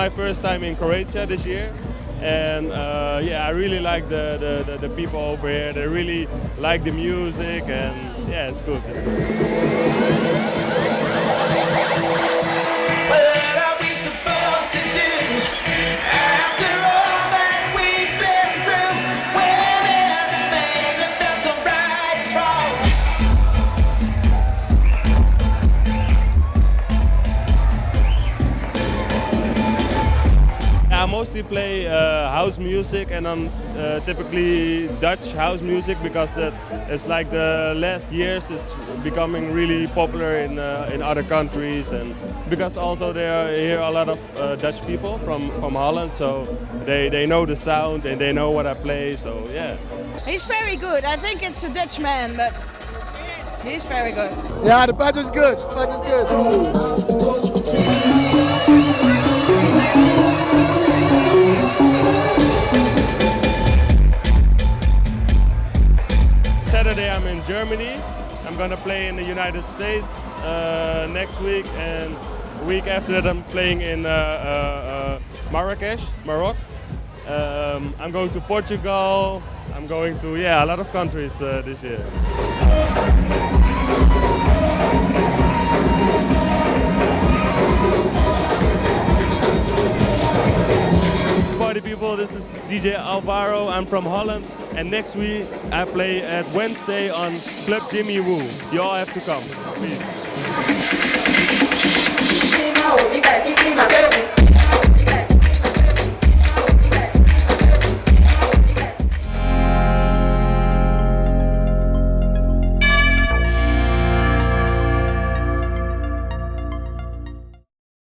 my first time in Croatia this year. And yeah, I really like the people over here. They really like the music, and yeah, it's good. It's good. What are we supposed to do after all that we've been through? When everything that felt so right is wrong. I mostly play house music, and I'm typically Dutch house music, because it's like the last years it's becoming really popular in other countries, and because also there are here a lot of Dutch people from Holland, so they know the sound and they know what I play. So yeah. He's very good. I think it's a Dutch man, but he's very good. Yeah, the band is good. The band is good. Saturday I'm in Germany. I'm gonna play in the United States next week, and a week after that I'm playing in Marrakesh, Morocco. I'm going to Portugal. I'm going to a lot of countries this year. Party people, this is DJ Alvarro. I'm from Holland, and next week I play at Wednesday on Club Jimmy Woo. You all have to come, please.